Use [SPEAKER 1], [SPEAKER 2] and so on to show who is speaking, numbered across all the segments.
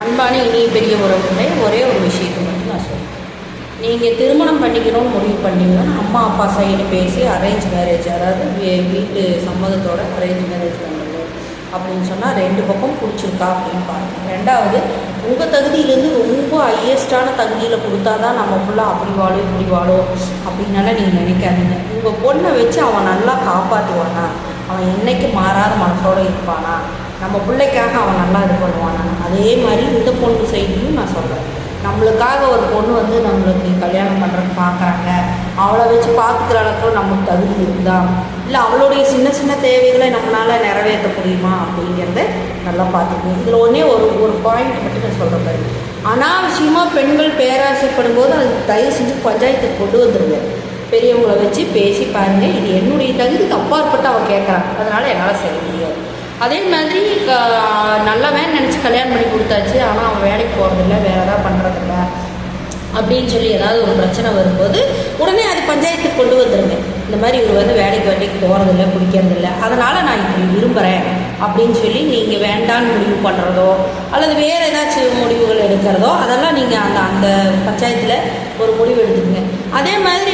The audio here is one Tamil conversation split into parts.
[SPEAKER 1] அன்பான இனிய பெரிய உறவுகளே, ஒரே ஒரு விஷயத்தை மட்டும் நான் சொல்கிறேன். நீங்கள் திருமணம் பண்ணிக்கணும்னு முடிவு பண்ணிங்கன்னா அம்மா அப்பா சைடு பேசி அரேஞ்ச் மேரேஜ், அதாவது வீட்டு சம்மதத்தோட அரேஞ்ச் மேரேஜ் பண்ணுறது அப்படின்னு சொன்னால் 2 பக்கம் பிடிச்சிருக்கா அப்படின்னு பாருங்கள். ரெண்டாவது, உங்கள் தகுதியிலேருந்து ரொம்ப ஹையஸ்டான தகுதியில் கொடுத்தா தான் நம்ம ஃபுல்லாக அப்படி வாழும் இப்படி வாழும் அப்படின்னால நீங்கள் நினைக்காதீங்க. உங்கள் பொண்ணை வச்சு அவன் நல்லா காப்பாற்றுவானா, அவன் என்றைக்கு மாறாத மனசோடு இருப்பானா, நம்ம பிள்ளைக்காக அவன் நல்லா இது பண்ணுவானா. அதே மாதிரி இந்த பொண்ணு சைட்லையும் நான் சொல்கிறேன். நம்மளுக்காக ஒரு பொண்ணு நம்மளுக்கு கல்யாணம் பண்ணுறதுக்கு பார்க்குறாங்க, அவளை வச்சு பார்த்துக்கிற அளவுக்கு நமக்கு தகுதி இருக்குதா, இல்லை அவளுடைய சின்ன சின்ன தேவைகளை நம்மளால் நிறைவேற்ற முடியுமா அப்படிங்கிறத நல்லா பார்த்துக்கணும். இதில் ஒரு பாயிண்ட் மட்டும் நான் சொல்கிற மாதிரி, அனாவசியமாக பெண்கள் பேராசைப்படும் போது அது தயவு செஞ்சு பஞ்சாயத்துக்கு கொண்டு வந்துடுங்க. பெரியவங்களை வச்சு பேசி பாருங்கள், இது என்னுடைய தகுதிக்கு அப்பாற்பட்டு அவள் கேட்குறான், அதனால் என்னால் செய்ய முடியாது. அதே மாதிரி நல்லவன் நினச்சி கல்யாணம் பண்ணி கொடுத்தாச்சு, ஆனால் அவன் வேலைக்கு போகிறதில்ல, வேறு ஏதாவது பண்ணுறதில்ல அப்படின்னு சொல்லி ஏதாவது ஒரு பிரச்சனை வரும்போது உடனே அது பஞ்சாயத்துக்கு கொண்டு வந்துடுங்க. இந்த மாதிரி இவர் வேலைக்கு போகிறதில்ல, பிடிக்கிறதில்ல, அதனால் நான் இப்படி விரும்புகிறேன் அப்படின்னு சொல்லி நீங்கள் வேண்டான்னு முடிவு பண்ணுறதோ அல்லது வேறு ஏதாச்சும் முடிவுகள் எடுக்கிறதோ அதெல்லாம் நீங்கள் அந்த பஞ்சாயத்தில் ஒரு முடிவு எடுத்துக்கங்க. அதே மாதிரி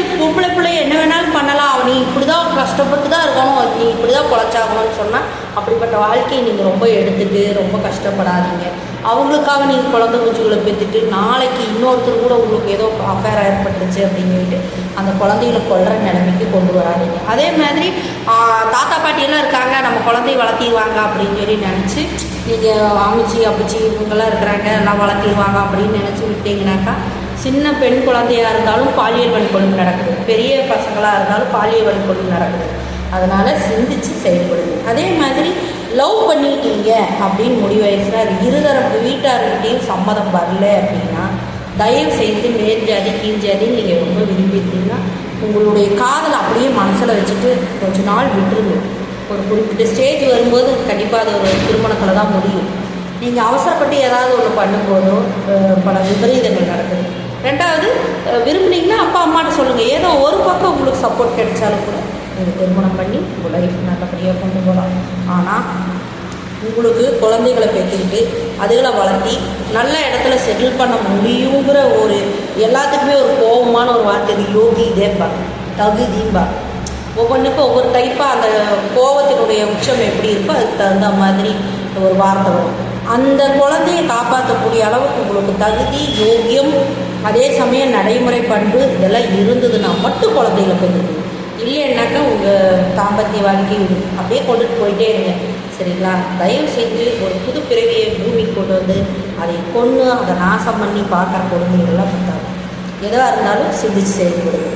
[SPEAKER 1] பிள்ளை என்ன வேணாலும் பண்ணலாம், நீ இப்படி தான் கஷ்டப்பட்டு தான் இருக்கணும், நீ இப்படி தான் பொழைச்சாகணும்னு சொன்னால் அப்படிப்பட்ட வாழ்க்கையை நீங்கள் ரொம்ப எடுத்துகிட்டு ரொம்ப கஷ்டப்படாதீங்க. அவங்களுக்காக நீங்கள் குழந்தை குஞ்சுகளை பெற்றுட்டு நாளைக்கு இன்னொருத்தர் கூட உங்களுக்கு ஏதோ அஃபேர் ஏற்பட்டுருச்சு அப்படின்னு சொல்லிட்டு அந்த குழந்தைகளை கொள்கிற நிலைமைக்கு கொண்டு வராதிங்க. அதே மாதிரி தாத்தா பாட்டியெல்லாம் இருக்காங்க, நம்ம குழந்தைய வளர்த்திடுவாங்க அப்படின்னு சொல்லி நினச்சி நீங்கள் அமிச்சி அப்பச்சி இவங்கெல்லாம் இருக்கிறாங்க எல்லாம் வளர்த்திடுவாங்க அப்படின்னு நினச்சி விட்டீங்கன்னாக்கா சின்ன பெண் குழந்தையாக இருந்தாலும் பாலியல் வன்கொடுமை நடக்குது, பெரிய பசங்களாக இருந்தாலும் பாலியல் வன்கொடுமை நடக்குது. அதனால் சிந்திச்சு செயல்படுது. அதே மாதிரி லவ் பண்ணிட்டீங்க அப்படின்னு முடிவாயிடுச்சுன்னா இருதரப்பு வீட்டார்கிட்டையும் சம்மதம் வரல அப்படின்னா தயவு செய்து மேல் ஜாதி கீழ் ஜாதின்னு நீங்கள் ரொம்ப விரும்பிட்டீங்கன்னா உங்களுடைய காதலை அப்படியே மனசில் வச்சுட்டு கொஞ்ச நாள் விட்டுருங்க. ஒரு குறிப்பிட்ட ஸ்டேஜ் வரும்போது கண்டிப்பாக அது ஒரு திருமணத்தில் தான் முடியும். நீங்கள் அவசரப்பட்டு ஏதாவது ஒன்று பண்ணும்போதோ பல விபரீதங்கள் நடக்குது. ரெண்டாவது, விரும்புனீங்கன்னா அப்பா அம்மாட்ட சொல்லுங்கள். ஏதோ ஒரு பக்கம் உங்களுக்கு சப்போர்ட் கிடைச்சாலும் கூட நீங்கள் திருமணம் பண்ணி உங்கள் லைஃப் நல்லபடியாக கொண்டு போகலாம். ஆனால் உங்களுக்கு குழந்தைகளை பெற்றுக்கிட்டு அதுகளை வளர்த்தி நல்ல இடத்துல செட்டில் பண்ண முடியுங்கிற ஒரு எல்லாத்துக்குமே ஒரு கோபமான ஒரு வார்த்தை யோகி இதேப்பா தகுதிம்பா. ஒவ்வொன்றுக்கும் ஒவ்வொரு டைப்பாக அந்த கோபத்தினுடைய உச்சம் எப்படி இருக்கோ அதுக்கு தகுந்த மாதிரி ஒரு வார்த்தை வரும். அந்த குழந்தையை காப்பாற்றக்கூடிய அளவுக்கு உங்களுக்கு தகுதி யோகியம் அதே சமயம் நடைமுறை பண்பு இதெல்லாம் இருந்ததுன்னா மட்டும் குழந்தைகளை பெற்றுக்கணும். இல்லைன்னாக்கா உங்கள் தாம்பத்திய வாழ்க்கை அப்படியே கொண்டுட்டு போயிட்டே இருங்க. சரிங்களா? தயவு செஞ்சு ஒரு புது பிறவியை பூமிக்கு கொண்டு வந்து அதை கொன்று அதை நாசம் பண்ணி பார்க்குற கொடுமைகள்லாம் பார்த்தாங்க. எதாக இருந்தாலும் சிந்திச்சு செயல்படுங்க.